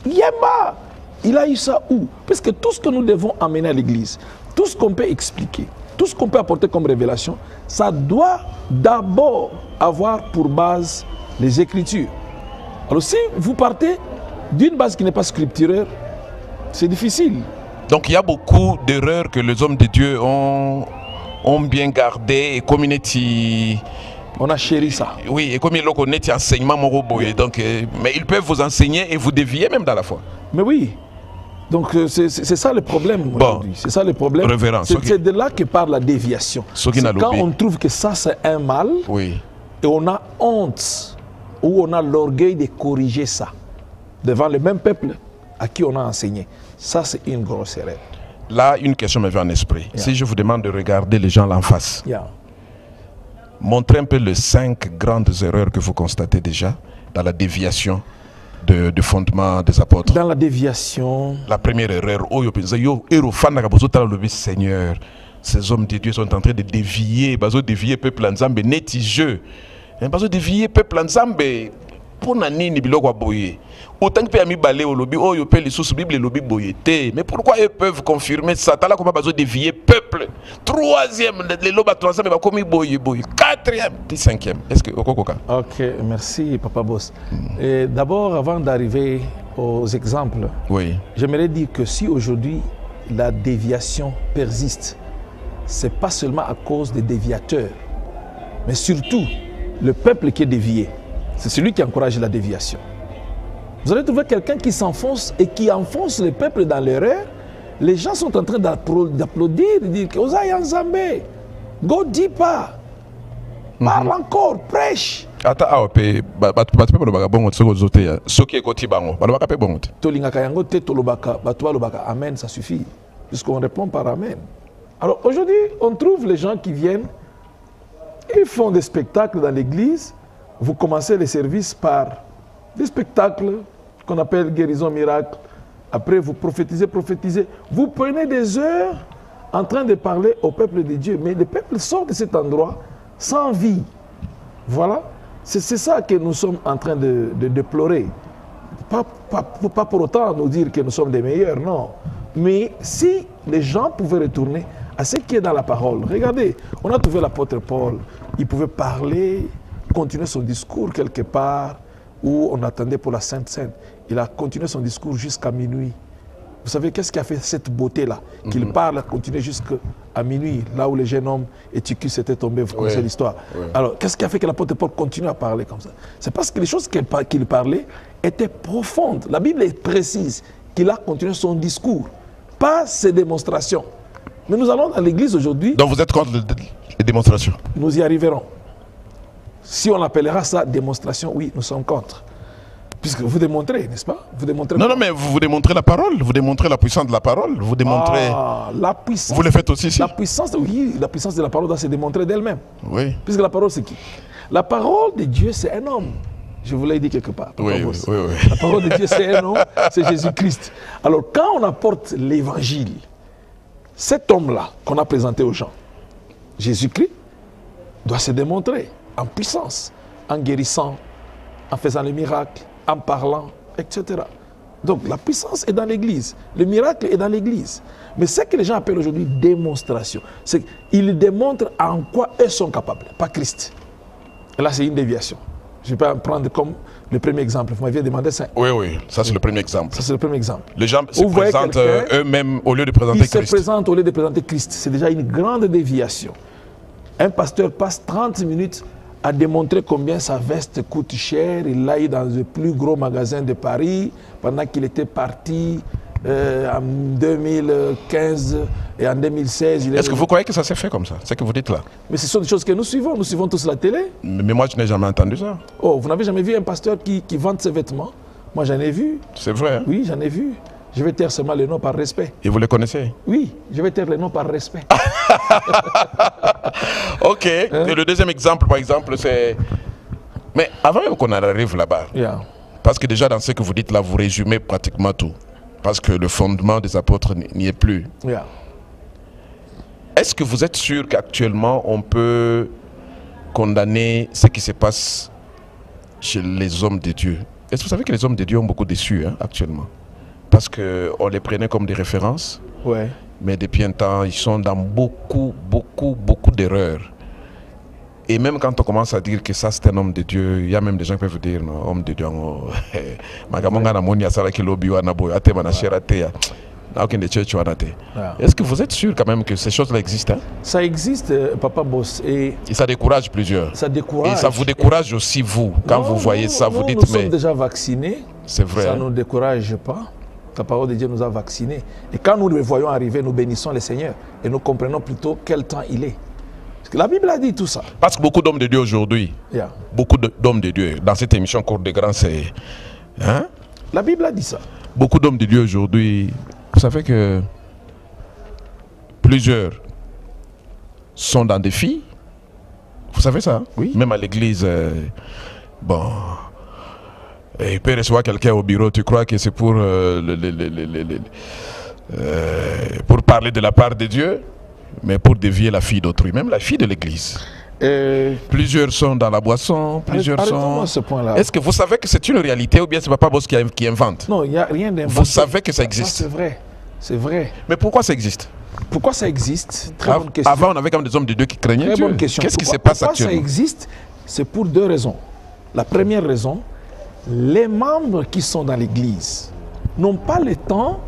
Yemba, il a eu ça où? Parce que tout ce que nous devons amener à l'église, tout ce qu'on peut expliquer, tout ce qu'on peut apporter comme révélation, ça doit d'abord avoir pour base les Écritures. Alors si vous partez d'une base qui n'est pas scripturaire, c'est difficile. Donc il y a beaucoup d'erreurs que les hommes de Dieu ont bien gardées et community. On a chéri ça. Oui, et comme ils l'ont connu, enseignement moroboy. Donc, mais ils peuvent vous enseigner et vous dévier même dans la foi. Mais oui. Donc c'est ça le problème aujourd'hui. C'est ça le problème. C'est de là que part la déviation. C'est quand on trouve que ça c'est un mal, et on a honte ou on a l'orgueil de corriger ça devant le même peuple à qui on a enseigné. Ça c'est une grosse erreur. Là, une question me vient en esprit. Si je vous demande de regarder les gens là en face, montrez un peu les 5 grandes erreurs que vous constatez déjà dans la déviation de fondement des apôtres. Dans la déviation. La première erreur, Seigneur, ces hommes de Dieu sont en train de dévier, dévier peuple ensemble, nétigeux. Dévier peuple ensemble. Pour nani biloko boye. Autant que ami balé au lobby, oh yo pe les sources Bible lobby boyete. Mais pourquoi ils peuvent confirmer ça? T'as là comment besoin dévier peuple. 3e, les lobas 3e va comme boye boye. 4e, 5e. Est-ce que okokoka? Ok, merci Papa Boss. D'abord, avant d'arriver aux exemples, j'aimerais dire que si aujourd'hui la déviation persiste, c'est pas seulement à cause des déviateurs, mais surtout le peuple qui est dévié. C'est celui qui encourage la déviation. Vous allez trouver quelqu'un qui s'enfonce et qui enfonce le peuple dans l'erreur. Les gens sont en train d'applaudir, de dire que Osaï Nzambe, go dis pas, parle encore, prêche. Attends, amen, ça suffit. Puisqu'on répond par amen. Alors aujourd'hui, on trouve les gens qui viennent, ils font des spectacles dans l'église. vous commencez les services par des spectacles qu'on appelle guérison miracle. Après, vous prophétisez. Vous prenez des heures en train de parler au peuple de Dieu. Mais le peuple sort de cet endroit sans vie. Voilà. C'est ça que nous sommes en train de déplorer. Pas pour autant nous dire que nous sommes des meilleurs, non. Mais si les gens pouvaient retourner à ce qui est dans la parole. Regardez, on a trouvé l'apôtre Paul. Il pouvait parler, continuer son discours quelque part où on attendait pour la Sainte Seine. Il a continué son discours jusqu'à minuit. Vous savez, qu'est-ce qui a fait cette beauté-là? Qu'il parle, continuer jusqu'à minuit, là où les jeunes hommes Éticus étaient tombés, vous connaissez l'histoire. Alors, qu'est-ce qui a fait que l'apôtre Paul continue à parler comme ça? C'est parce que les choses qu'il parlait étaient profondes. La Bible est précise qu'il a continué son discours, pas ses démonstrations. Mais nous allons à l'église aujourd'hui. Donc vous êtes contre les démonstrations? Nous y arriverons. Si on appellera ça démonstration, oui, nous sommes contre. Puisque vous démontrez, n'est-ce pas? Vous démontrez. Non, mais vous démontrez la parole, vous démontrez la puissance de la parole, vous démontrez... la puissance. Vous le faites aussi ici? La puissance, oui, la puissance de la parole doit se démontrer d'elle-même. Oui. Puisque la parole, c'est qui? La parole de Dieu, c'est un homme. Je vous l'ai dit quelque part. Oui. La parole de Dieu, c'est un homme, c'est Jésus-Christ. Alors, quand on apporte l'évangile, cet homme-là qu'on a présenté aux gens, Jésus-Christ, doit se démontrer en puissance, en guérissant, en faisant les miracles, en parlant, etc. Donc la puissance est dans l'église, le miracle est dans l'église. Mais ce que les gens appellent aujourd'hui démonstration, c'est qu'ils démontrent en quoi eux sont capables, pas Christ. Et là, c'est une déviation. Je vais prendre comme le premier exemple. Vous m'aviez demandé ça. Oui, ça c'est le premier exemple. Ça c'est le premier exemple. Les gens se présentent eux-mêmes au lieu de présenter Christ. Ils se présentent au lieu de présenter Christ. C'est déjà une grande déviation. Un pasteur passe 30 minutes à démontrer combien sa veste coûte cher. Il l'a eu dans le plus gros magasin de Paris pendant qu'il était parti en 2015 et en 2016. Est-ce que vous croyez que ça s'est fait comme ça? C'est ce que vous dites là? Mais ce sont des choses que nous suivons. Nous suivons tous la télé. Mais moi, je n'ai jamais entendu ça. Oh, vous n'avez jamais vu un pasteur qui vende ses vêtements? Moi, j'en ai vu. C'est vrai? Hein? Oui, j'en ai vu. Je vais taire seulement les noms par respect. Et vous les connaissez? Oui, je vais taire les noms par respect. Ok. Hein? Et le deuxième exemple, par exemple, c'est... Mais avant même qu'on arrive là-bas, parce que déjà dans ce que vous dites là, vous résumez pratiquement tout. Parce que le fondement des apôtres n'y est plus. Est-ce que vous êtes sûr qu'actuellement on peut condamner ce qui se passe chez les hommes de Dieu? Est-ce que vous savez que les hommes de Dieu ont beaucoup déçu actuellement? Parce qu'on les prenait comme des références. Mais depuis un temps, ils sont dans beaucoup d'erreurs. Et même quand on commence à dire que ça c'est un homme de Dieu, il y a même des gens qui peuvent dire non, homme de Dieu. Est-ce que vous êtes sûr quand même que ces choses-là existent? Ça existe, Papa Boss. Et ça décourage plusieurs. Ça décourage. Et ça vous décourage aussi, vous, quand vous voyez ça, vous dites mais... Nous sommes déjà vaccinés. C'est vrai. Ça ne nous décourage pas. La parole de Dieu nous a vaccinés. Et quand nous le voyons arriver, nous bénissons le Seigneur. Et nous comprenons plutôt quel temps il est. Parce que la Bible a dit tout ça. Parce que beaucoup d'hommes de Dieu aujourd'hui, beaucoup d'hommes de Dieu, dans cette émission Cour des Grands, c'est... Hein? La Bible a dit ça. Beaucoup d'hommes de Dieu aujourd'hui, vous savez que plusieurs sont dans des filles. Vous savez ça? Oui. Même à l'église, bon... il peut recevoir quelqu'un au bureau, tu crois que c'est pour parler de la part de Dieu, mais pour dévier la fille d'autrui, même la fille de l'église. Plusieurs sont dans la boisson, plusieurs sont... Ce point-là. Est-ce que vous savez que c'est une réalité ou bien c'est Papa Boss qui invente? Non, il n'y a rien d'inventé. Vous savez que ça existe? C'est vrai, c'est vrai. Mais pourquoi ça existe? Pourquoi ça existe? Très bonne question. Avant, on avait quand même des hommes de Dieu qui craignaient Très Dieu. bonne question. Qu'est-ce qui se passe actuellement? Pourquoi ça existe? C'est pour deux raisons. La première raison, les membres qui sont dans l'église n'ont pas le temps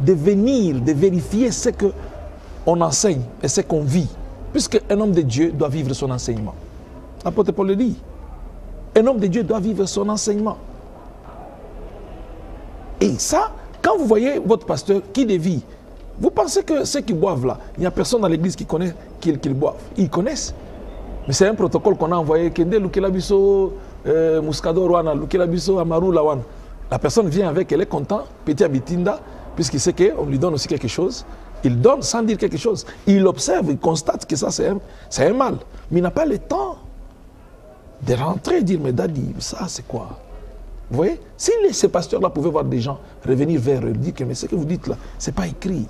de venir, de vérifier ce qu'on enseigne et ce qu'on vit. Puisque un homme de Dieu doit vivre son enseignement. L'apôtre Paul le dit. Un homme de Dieu doit vivre son enseignement. Et ça, quand vous voyez votre pasteur qui dévie, vous pensez que ceux qui boivent là, il n'y a personne dans l'église qui connaît qu'ils boivent. Ils connaissent. Mais c'est un protocole qu'on a envoyé. Kende Lukelabiso, Muscado Rwana, Lukelabiso, Amaru Lawan. La personne vient avec, elle est contente, petit Abitinda, puisqu'il sait qu'on lui donne aussi quelque chose. Il donne sans dire quelque chose. Il observe, il constate que ça c'est un mal. Mais il n'a pas le temps de rentrer et dire, mais Dadi, ça c'est quoi? Vous voyez? Si ces pasteurs-là pouvaient voir des gens revenir vers eux, dire que mais ce que vous dites là, c'est pas écrit.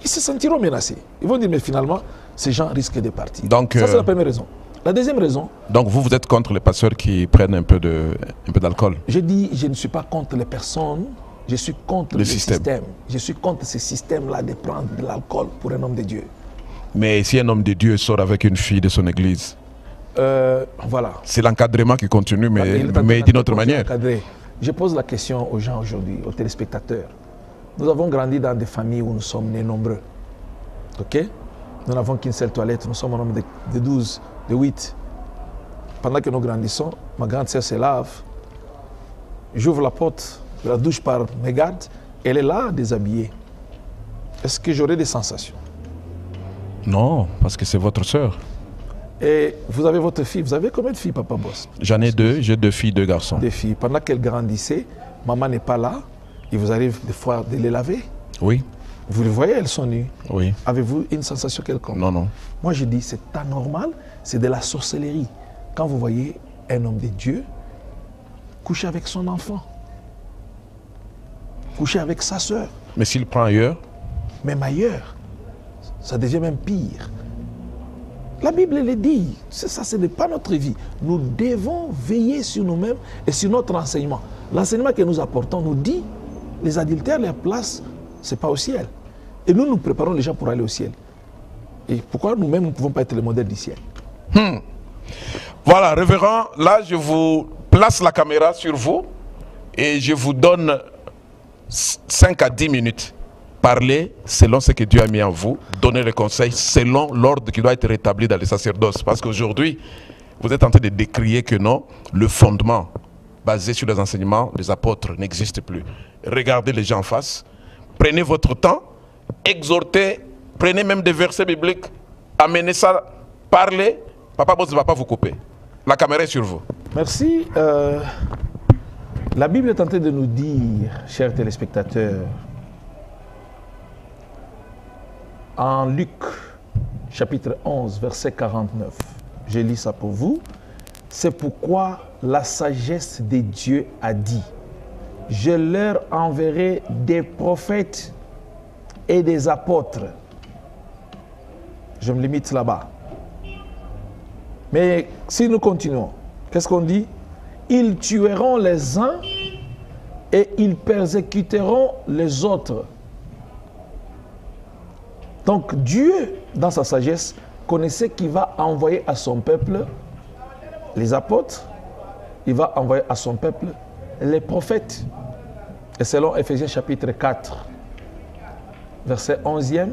Ils se sentiront menacés. Ils vont dire, mais finalement, ces gens risquent de partir. Donc, ça, c'est la première raison. La deuxième raison... Donc, vous êtes contre les pasteurs qui prennent un peu d'alcool? Je dis, je ne suis pas contre les personnes, je suis contre le système. Je suis contre ce système-là de prendre de l'alcool pour un homme de Dieu. Mais si un homme de Dieu sort avec une fille de son église, voilà. C'est l'encadrement qui continue, mais d'une autre manière. Je pose la question aux gens aujourd'hui, aux téléspectateurs. Nous avons grandi dans des familles où nous sommes nés nombreux. Ok? Nous n'avons qu'une seule toilette, nous sommes un nombre de 12, de 8. Pendant que nous grandissons, ma grande sœur se lave. J'ouvre la porte de la douche par mes gardes, elle est là, déshabillée. Est-ce que j'aurai des sensations? Non, parce que c'est votre sœur. Et vous avez votre fille. Vous avez combien de filles, Papa Boss? J'en ai deux. J'ai 2 filles, 2 garçons. 2 filles. Pendant qu'elles grandissaient, maman n'est pas là. Il vous arrive des fois de les laver? Oui. Vous les voyez, elles sont nues. Oui. Avez-vous une sensation quelconque? Non, non. Moi, je dis, c'est anormal. C'est de la sorcellerie. Quand vous voyez un homme de Dieu coucher avec son enfant, coucher avec sa sœur. Mais s'il prend ailleurs? Même ailleurs. Ça devient même pire. La Bible le dit, ça ce n'est pas notre vie. Nous devons veiller sur nous-mêmes et sur notre enseignement. L'enseignement que nous apportons nous dit, les adultères, leur place, ce n'est pas au ciel. Et nous, nous préparons les gens pour aller au ciel. Et pourquoi nous-mêmes, nous ne pouvons pas être le modèle du ciel? Voilà, révérend, là je vous place la caméra sur vous et je vous donne 5 à 10 minutes. Parlez selon ce que Dieu a mis en vous, donnez le conseil selon l'ordre qui doit être rétabli dans les sacerdoces. Parce qu'aujourd'hui, vous êtes en train de décrier que non, le fondement basé sur les enseignements des apôtres n'existe plus. Regardez les gens en face, prenez votre temps, exhortez, prenez même des versets bibliques, amenez ça, parlez. Papa Boss ne va pas vous couper. La caméra est sur vous. Merci. La Bible est en train de nous dire, chers téléspectateurs, en Luc, chapitre 11, verset 49, je lis ça pour vous. C'est pourquoi la sagesse de Dieu a dit, je leur enverrai des prophètes et des apôtres. Je me limite là-bas. Mais si nous continuons, qu'est-ce qu'on dit? Ils tueront les uns et ils persécuteront les autres. Donc Dieu, dans sa sagesse, connaissait qu'il va envoyer à son peuple les apôtres, il va envoyer à son peuple les prophètes. Et selon Ephésiens chapitre 4, verset 11e,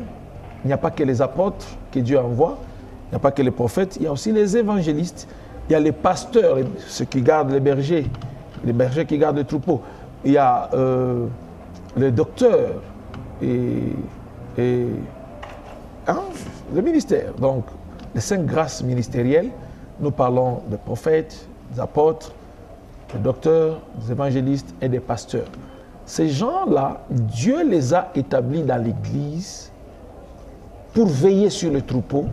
il n'y a pas que les apôtres que Dieu envoie, il n'y a pas que les prophètes, il y a aussi les évangélistes, il y a les pasteurs, ceux qui gardent les bergers qui gardent les troupeaux, il y a les docteurs et le ministère. Donc, les 5 grâces ministérielles, nous parlons des prophètes, des apôtres, des docteurs, des évangélistes et des pasteurs. Ces gens-là, Dieu les a établis dans l'Église pour veiller sur le troupeau,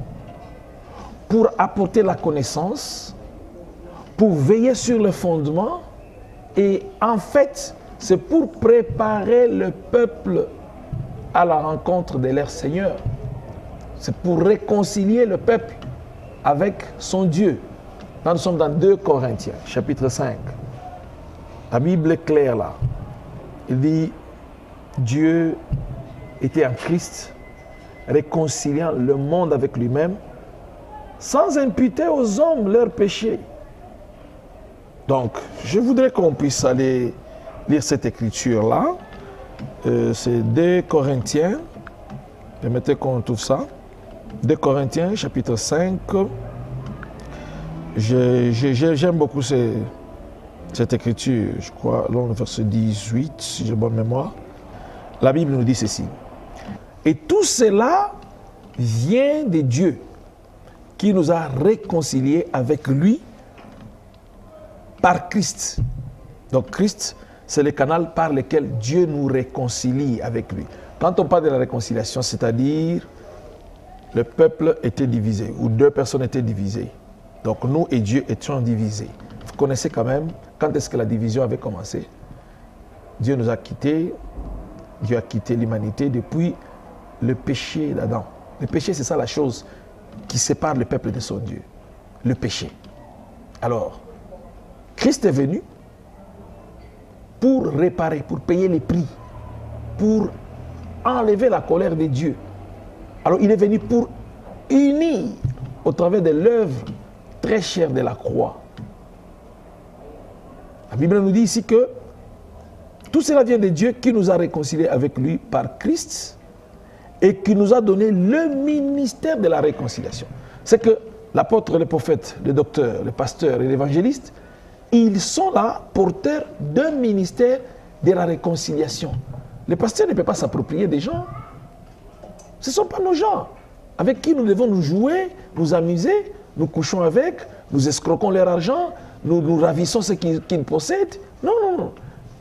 pour apporter la connaissance, pour veiller sur le fondement. Et en fait, c'est pour préparer le peuple à la rencontre de leur Seigneur. C'est pour réconcilier le peuple avec son Dieu. Là, nous sommes dans 2 Corinthiens, chapitre 5. La Bible est claire là. Il dit, Dieu était en Christ, réconciliant le monde avec lui-même, sans imputer aux hommes leurs péchés. Donc, je voudrais qu'on puisse aller lire cette écriture-là. C'est 2 Corinthiens. Permettez qu'on trouve ça. 2 Corinthiens, chapitre 5. J'aime beaucoup cette écriture, je crois, dans le verset 18, si j'ai bonne mémoire. La Bible nous dit ceci. Et tout cela vient de Dieu, qui nous a réconciliés avec lui par Christ. Donc Christ, c'est le canal par lequel Dieu nous réconcilie avec lui. Quand on parle de la réconciliation, c'est-à-dire le peuple était divisé, ou 2 personnes étaient divisées. Donc nous et Dieu étions divisés. Vous connaissez quand même quand est-ce que la division avait commencé. Dieu nous a quittés, Dieu a quitté l'humanité depuis le péché d'Adam. Le péché, c'est ça la chose qui sépare le peuple de son Dieu. Le péché. Alors, Christ est venu pour réparer, pour payer les prix, pour enlever la colère de Dieu. Alors, il est venu pour unir au travers de l'œuvre très chère de la croix. La Bible nous dit ici que tout cela vient de Dieu qui nous a réconciliés avec lui par Christ et qui nous a donné le ministère de la réconciliation. C'est que l'apôtre, le prophète, le docteur, le pasteur et l'évangéliste, ils sont là porteurs d'un ministère de la réconciliation. Le pasteur ne peut pas s'approprier des gens. Ce ne sont pas nos gens avec qui nous devons nous jouer, nous amuser, nous couchons avec, nous escroquons leur argent, nous ravissons ce qu'ils possèdent. Non, non, non.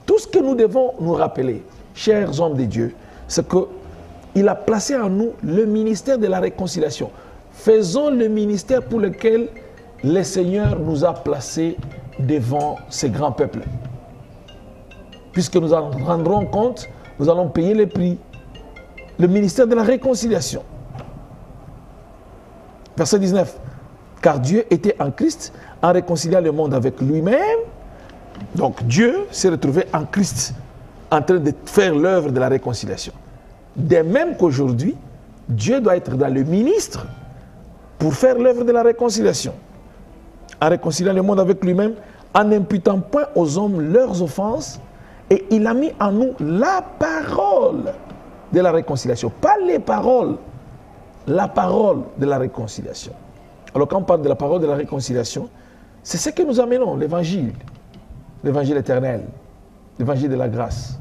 Tout ce que nous devons nous rappeler, chers hommes de Dieu, c'est qu'il a placé en nous le ministère de la réconciliation. Faisons le ministère pour lequel le Seigneur nous a placés devant ces grands peuples. Puisque nous en rendrons compte, nous allons payer les prix. Le ministère de la réconciliation. Verset 19. Car Dieu était en Christ en réconciliant le monde avec lui-même. Donc Dieu s'est retrouvé en Christ en train de faire l'œuvre de la réconciliation. De même qu'aujourd'hui, Dieu doit être dans le ministre pour faire l'œuvre de la réconciliation. En réconciliant le monde avec lui-même, en n'imputant point aux hommes leurs offenses, et il a mis en nous la parole de la réconciliation. Pas les paroles, la parole de la réconciliation. Alors quand on parle de la parole de la réconciliation, c'est ce que nous amenons, l'évangile éternel, l'évangile de la grâce,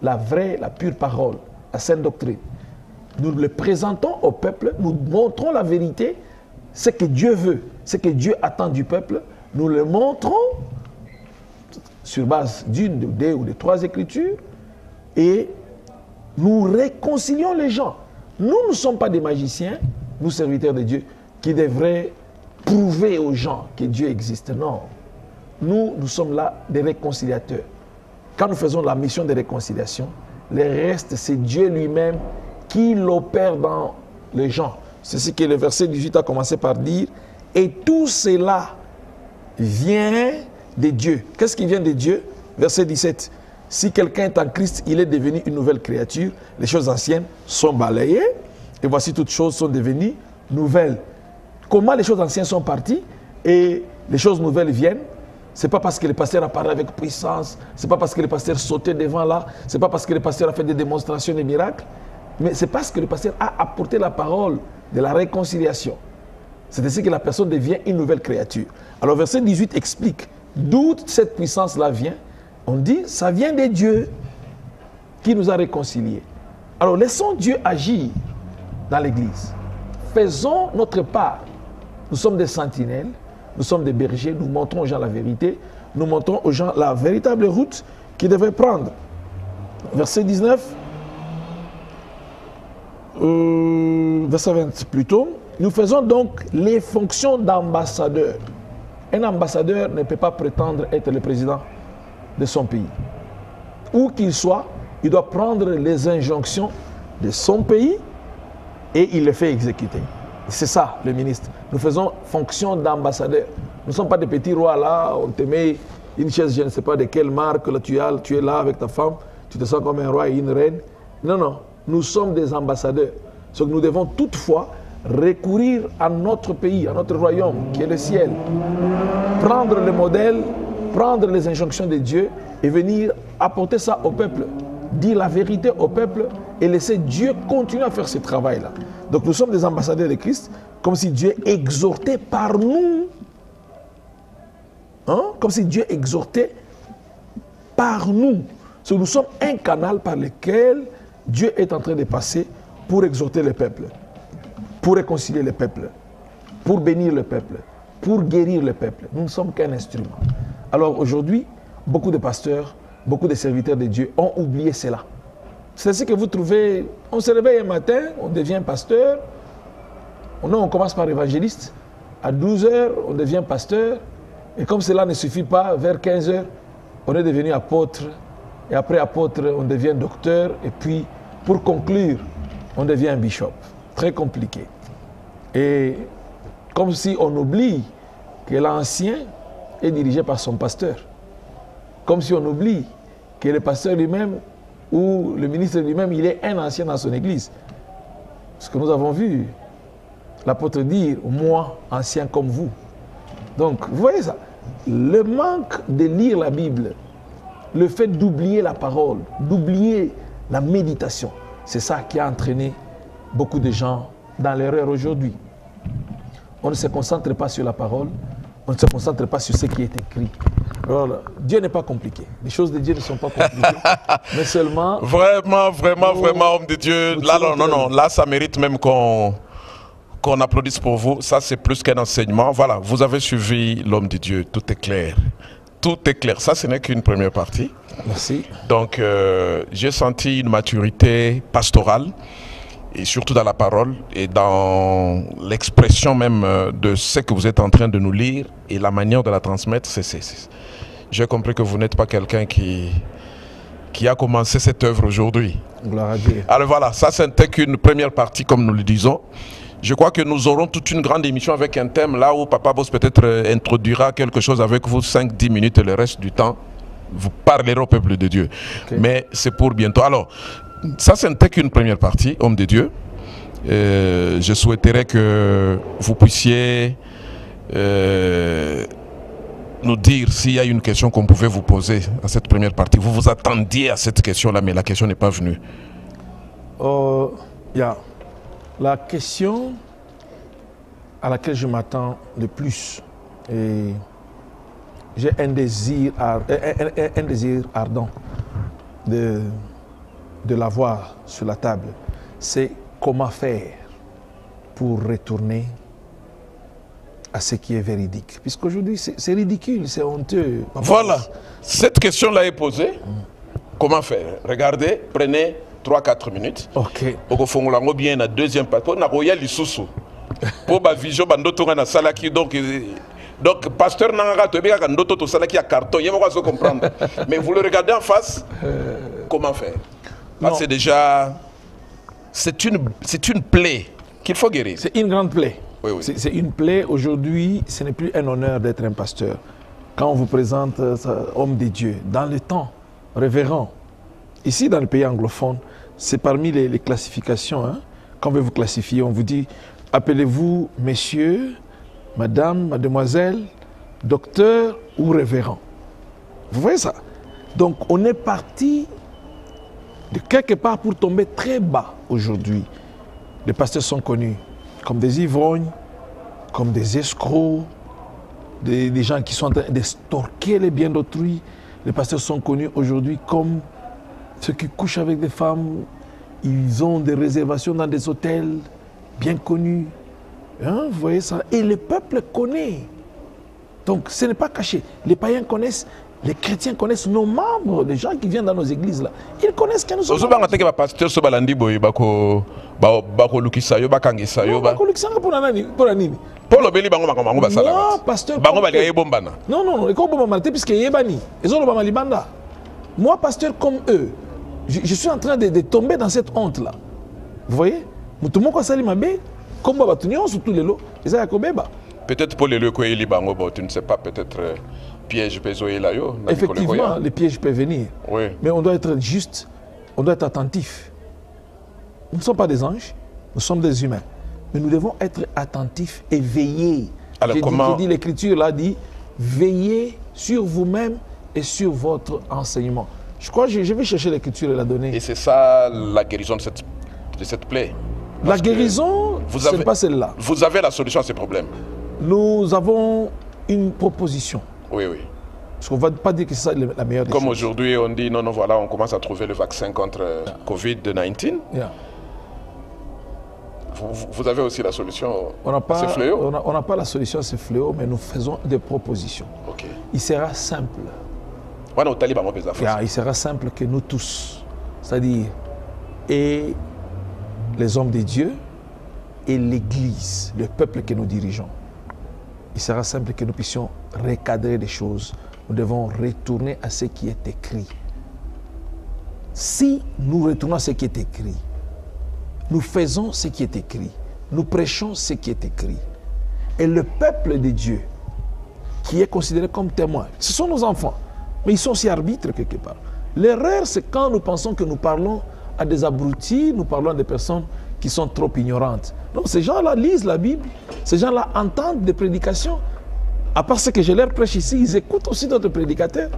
la vraie, la pure parole, la sainte doctrine. Nous le présentons au peuple, nous montrons la vérité, ce que Dieu veut, ce que Dieu attend du peuple, nous le montrons sur base d'une, de deux ou de trois écritures et nous réconcilions les gens. Nous ne sommes pas des magiciens, nous serviteurs de Dieu, qui devraient prouver aux gens que Dieu existe. Non. Nous sommes là des réconciliateurs. Quand nous faisons la mission de réconciliation, le reste, c'est Dieu lui-même qui l'opère dans les gens. C'est ce que le verset 18 a commencé par dire. Et tout cela vient de Dieu. Qu'est-ce qui vient de Dieu? Verset 17. Si quelqu'un est en Christ, il est devenu une nouvelle créature. Les choses anciennes sont balayées. Et voici toutes choses sont devenues nouvelles. Comment les choses anciennes sont parties et les choses nouvelles viennent? Ce n'est pas parce que le pasteur a parlé avec puissance, ce n'est pas parce que le pasteur sautait devant là, ce n'est pas parce que le pasteur a fait des démonstrations de miracles, mais c'est parce que le pasteur a apporté la parole de la réconciliation. C'est ainsi que la personne devient une nouvelle créature. Alors verset 18 explique d'où cette puissance-là vient. On dit, ça vient de Dieu qui nous a réconciliés. Alors laissons Dieu agir dans l'Église. Faisons notre part. Nous sommes des sentinelles, nous sommes des bergers, nous montrons aux gens la vérité, nous montrons aux gens la véritable route qu'ils devraient prendre. Verset 19, verset 20 plutôt, nous faisons donc les fonctions d'ambassadeur. Un ambassadeur ne peut pas prétendre être le président de son pays. Où qu'il soit, il doit prendre les injonctions de son pays et il les fait exécuter. C'est ça, le ministre. Nous faisons fonction d'ambassadeur. Nous ne sommes pas des petits rois là, on te met une chaise, je ne sais pas de quelle marque, là, tu es là avec ta femme, tu te sens comme un roi et une reine. Non, non, nous sommes des ambassadeurs. Ce que nous devons toutefois recourir à notre pays, à notre royaume, qui est le ciel. Prendre le modèle, prendre les injonctions de Dieu et venir apporter ça au peuple. Dire la vérité au peuple et laisser Dieu continuer à faire ce travail-là. Donc nous sommes des ambassadeurs de Christ, comme si Dieu exhortait par nous. Hein? Comme si Dieu exhortait par nous. So, nous sommes un canal par lequel Dieu est en train de passer pour exhorter le peuple, pour réconcilier le peuple, pour bénir le peuple, pour guérir le peuple. Nous ne sommes qu'un instrument. Alors aujourd'hui, beaucoup de pasteurs, beaucoup de serviteurs de Dieu ont oublié cela. C'est ce que vous trouvez, on se réveille un matin, on devient pasteur, on commence par évangéliste, À 12 heures, on devient pasteur. Et comme cela ne suffit pas, vers 15 heures, on est devenu apôtre. Et après apôtre, on devient docteur. Et puis, pour conclure, on devient un bishop. Très compliqué. Et comme si on oublie que l'ancien est dirigé par son pasteur. Comme si on oublie que le pasteur lui-même ou le ministre lui-même, il est un ancien dans son église. Ce que nous avons vu, l'apôtre dire, moi, ancien comme vous. Donc, vous voyez ça, le manque de lire la Bible, le fait d'oublier la parole, d'oublier la méditation, c'est ça qui a entraîné beaucoup de gens dans l'erreur aujourd'hui. On ne se concentre pas sur la parole, on ne se concentre pas sur ce qui est écrit. Alors, Dieu n'est pas compliqué. Les choses de Dieu ne sont pas compliquées, mais seulement... Vraiment, homme de Dieu. Là, non, là, ça mérite même qu'on applaudisse pour vous. Ça, c'est plus qu'un enseignement. Voilà, vous avez suivi l'homme de Dieu. Tout est clair. Tout est clair. Ça, ce n'est qu'une première partie. Merci. Donc, j'ai senti une maturité pastorale, et surtout dans la parole et dans l'expression même de ce que vous êtes en train de nous lire et la manière de la transmettre. J'ai compris que vous n'êtes pas quelqu'un qui a commencé cette œuvre aujourd'hui. Gloire à Dieu. Alors voilà, ça c'était qu'une première partie comme nous le disons. Je crois que nous aurons toute une grande émission avec un thème là où Papa Boss peut-être introduira quelque chose avec vous 5-10 minutes et le reste du temps, vous parlerez au peuple de Dieu. Okay. Mais c'est pour bientôt. Alors, ça c'était qu'une première partie, homme de Dieu. Je souhaiterais que vous puissiez nous dire s'il y a une question qu'on pouvait vous poser à cette première partie. Vous vous attendiez à cette question-là, mais la question n'est pas venue. La question à laquelle je m'attends le plus, et j'ai un désir ardent de l'avoir sur la table, c'est comment faire pour retourner à ce qui est véridique. Puisqu'aujourd'hui, c'est ridicule, c'est honteux. Voilà, cette question-là est posée. Comment faire? Regardez, prenez 3-4 minutes. Ok. Pour que bien la deuxième partie. Pour que vous pour la vision, donc, pasteur Nanga, tu as un carton, il faut comprendre. Mais vous le regardez en face, comment faire? C'est déjà... C'est une plaie qu'il faut guérir. C'est une grande plaie. Oui, oui. C'est une plaie. Aujourd'hui, ce n'est plus un honneur d'être un pasteur. Quand on vous présente homme de Dieu, dans le temps, révérend, ici dans le pays anglophone, c'est parmi les classifications. Hein. Quand on veut vous classifier, on vous dit, appelez-vous messieurs, madame, mademoiselle, docteur ou révérend. Vous voyez ça? Donc on est parti de quelque part pour tomber très bas aujourd'hui. Les pasteurs sont connus comme des ivrognes, comme des escrocs, des gens qui sont en train d'estorquer les biens d'autrui. Les pasteurs sont connus aujourd'hui comme ceux qui couchent avec des femmes. Ils ont des réservations dans des hôtels bien connus. Hein, vous voyez ça? Et le peuple connaît. Donc ce n'est pas caché. Les païens connaissent, les chrétiens connaissent nos membres, les gens qui viennent dans nos églises là. Ils connaissent que nous sommes. Moi, pasteur comme eux, je suis en train de tomber dans cette honte là. Vous voyez? Peut-être pour les lieux tu ne sais pas, peut-être piège peut là. Effectivement, les pièges peuvent venir. Oui. Mais on doit être juste, on doit être attentif. Nous ne sommes pas des anges, nous sommes des humains. Mais nous devons être attentifs et veiller. Alors J'ai dit l'écriture là dit, veillez sur vous-même et sur votre enseignement. Je crois que je vais chercher l'écriture et la donner. Et c'est ça la guérison de cette plaie. La guérison, ce n'est pas celle-là. Vous avez la solution à ces problèmes. Nous avons une proposition. Oui, oui. Parce qu'on ne va pas dire que c'est ça la meilleure des choses. Comme aujourd'hui, on dit, non, voilà, on commence à trouver le vaccin contre Covid-19. Yeah. Vous avez aussi la solution à ces fléaux? On n'a pas la solution à ces fléaux, mais nous faisons des propositions. Okay. Il sera simple. Il sera simple que nous tous, c'est-à-dire, et les hommes de Dieu, et l'Église, le peuple que nous dirigeons, il sera simple que nous puissions recadrer les choses. Nous devons retourner à ce qui est écrit. Si nous retournons à ce qui est écrit, nous faisons ce qui est écrit, nous prêchons ce qui est écrit, et le peuple de Dieu, qui est considéré comme témoin, ce sont nos enfants, mais ils sont aussi arbitres quelque part. L'erreur, c'est quand nous pensons que nous parlons à des abrutis, nous parlons à des personnes qui sont trop ignorantes. Non, ces gens-là lisent la Bible, ces gens-là entendent des prédications. À part ce que je leur prêche ici, ils écoutent aussi d'autres prédicateurs.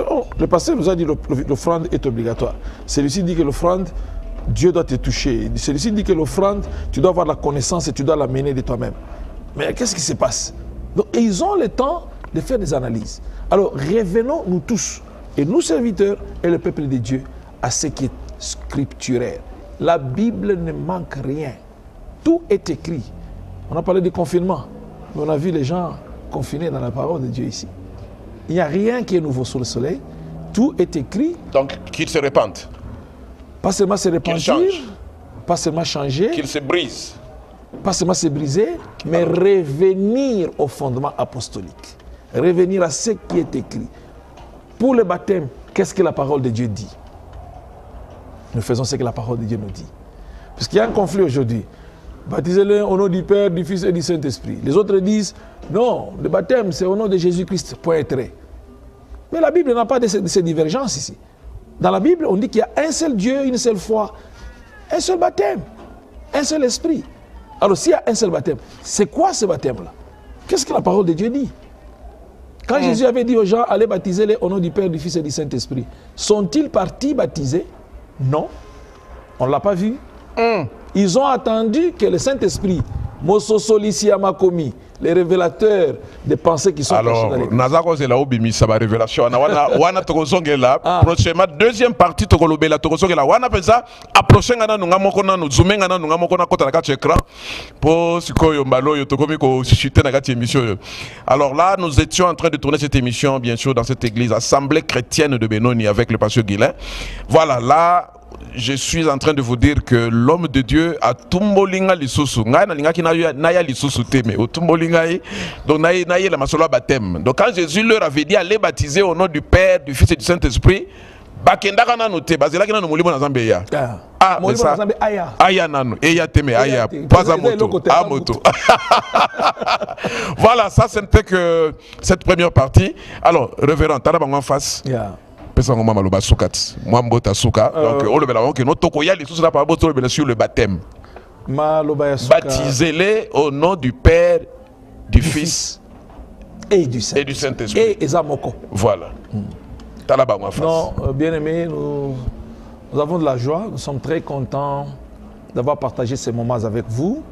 Oh, le pasteur nous a dit que l'offrande est obligatoire. Celui-ci dit que l'offrande, Dieu doit te toucher. Celui-ci dit que l'offrande, tu dois avoir la connaissance et tu dois la mener de toi-même. Mais qu'est-ce qui se passe? Donc, ils ont le temps de faire des analyses. Alors, revenons nous tous, et nous serviteurs et le peuple de Dieu, à ce qui est scripturaire. La Bible ne manque rien. Tout est écrit. On a parlé du confinement, mais on a vu les gens confinés dans la parole de Dieu ici. Il n'y a rien qui est nouveau sous le soleil. Tout est écrit. Donc, qu'ils se répandent. Pas seulement se repentir, pas seulement changer. Qu'ils se brisent. Pas seulement se briser, mais revenir au fondement apostolique. Revenir à ce qui est écrit. Pour le baptême, qu'est-ce que la parole de Dieu dit? Nous faisons ce que la parole de Dieu nous dit. Parce qu'il y a un conflit aujourd'hui. Baptisez-le au nom du Père, du Fils et du Saint-Esprit. Les autres disent, non, le baptême, c'est au nom de Jésus-Christ, point et trait. Mais la Bible n'a pas de ces divergences ici. Dans la Bible, on dit qu'il y a un seul Dieu, une seule foi, un seul baptême, un seul esprit. Alors, s'il y a un seul baptême, c'est quoi ce baptême-là? Qu'est-ce que la parole de Dieu dit? Quand Jésus avait dit aux gens, allez baptiser-les au nom du Père, du Fils et du Saint-Esprit, sont-ils partis baptiser? Non. On ne l'a pas vu. Ils ont attendu que le Saint-Esprit, Mososolisiamakomi, les révélateurs des pensées qui sont cachées dans les Nazako c'est la obimi ça va révélation. Wana tokozongela prochainement deuxième partie tokolobela tokozongela wana pensa approcher ngana nunga moko na zoomé ngana nunga moko na kota na kati écran pour sikoyo mbalo yo tokomi ko susciter na kati émission. Alors là nous étions en train de tourner cette émission bien sûr dans cette église Assemblée chrétienne de Benoni avec le pasteur Guilain. Voilà là je suis en train de vous dire que l'homme de Dieu a tumbolinga lisusu. Nga na linga ki na ya lisusu te mais tumbolinga yi. Donc na la masolo baptême. Donc quand Jésus leur avait dit allez baptiser au nom du Père, du Fils et du Saint-Esprit, bakenda kana noté bazela kana no mulimo na Nzambe ya. Ah mais ça aya nanu eya teme aya pas à moto. Voilà, ça c'était que cette première partie. Alors révérend tala bango en face. Donc, sur le baptême. Baptisez-les au nom du Père, du Fils et du Saint-Esprit. Et Ezamoko. Voilà. Non, bien aimé, nous avons de la joie, nous sommes très contents d'avoir partagé ces moments avec vous.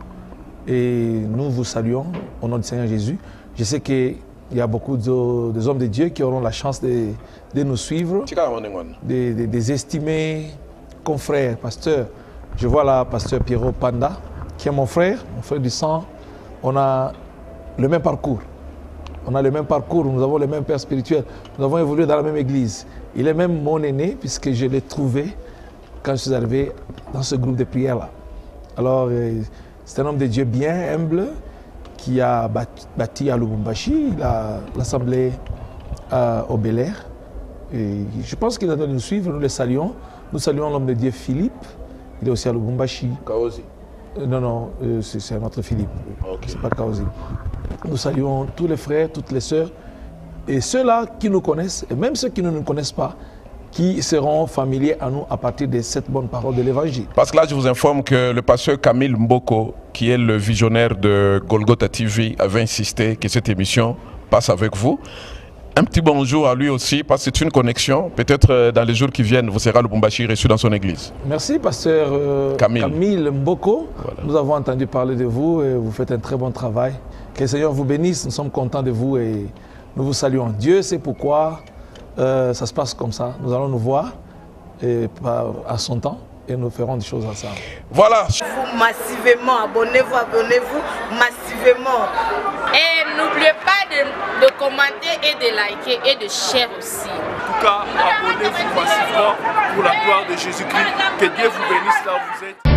Et nous vous saluons au nom du Seigneur Jésus. Je sais que il y a beaucoup des hommes de Dieu qui auront la chance de nous suivre, des estimés confrères, pasteurs. Je vois là pasteur Pierrot Panda, qui est mon frère du sang. On a le même parcours. On a le même parcours, nous avons le même père spirituel. Nous avons évolué dans la même église. Il est même mon aîné, puisque je l'ai trouvé quand je suis arrivé dans ce groupe de prière-là. Alors, c'est un homme de Dieu bien humble, qui a bâti à Lubumbashi l'assemblée au Bel Air. Et je pense qu'il doit nous suivre, nous le saluons. Nous saluons l'homme de Dieu Philippe, il est aussi à Lubumbashi. Kaozi? Non, c'est un autre Philippe, okay. C'est pas Kaozi. Nous saluons tous les frères, toutes les sœurs, et ceux-là qui nous connaissent, et même ceux qui ne nous connaissent pas, qui seront familiers à nous à partir de cette bonne parole de l'évangile. Parce que là, je vous informe que le pasteur Camille Mboko, qui est le visionnaire de Golgotha TV, avait insisté que cette émission passe avec vous. Un petit bonjour à lui aussi, parce que c'est une connexion. Peut-être dans les jours qui viennent, vous serez le Lubumbashi reçu dans son église. Merci, pasteur Camille Mboko. Voilà. Nous avons entendu parler de vous et vous faites un très bon travail. Que le Seigneur vous bénisse, nous sommes contents de vous et nous vous saluons. Dieu sait pourquoi ça se passe comme ça. Nous allons nous voir à son temps et nous ferons des choses ensemble. Voilà. Vous massivement, abonnez-vous massivement. Et n'oubliez pas de commenter et de liker et de share aussi. En tout cas, abonnez-vous massivement pour la gloire de Jésus-Christ. Que Dieu vous bénisse là où vous êtes.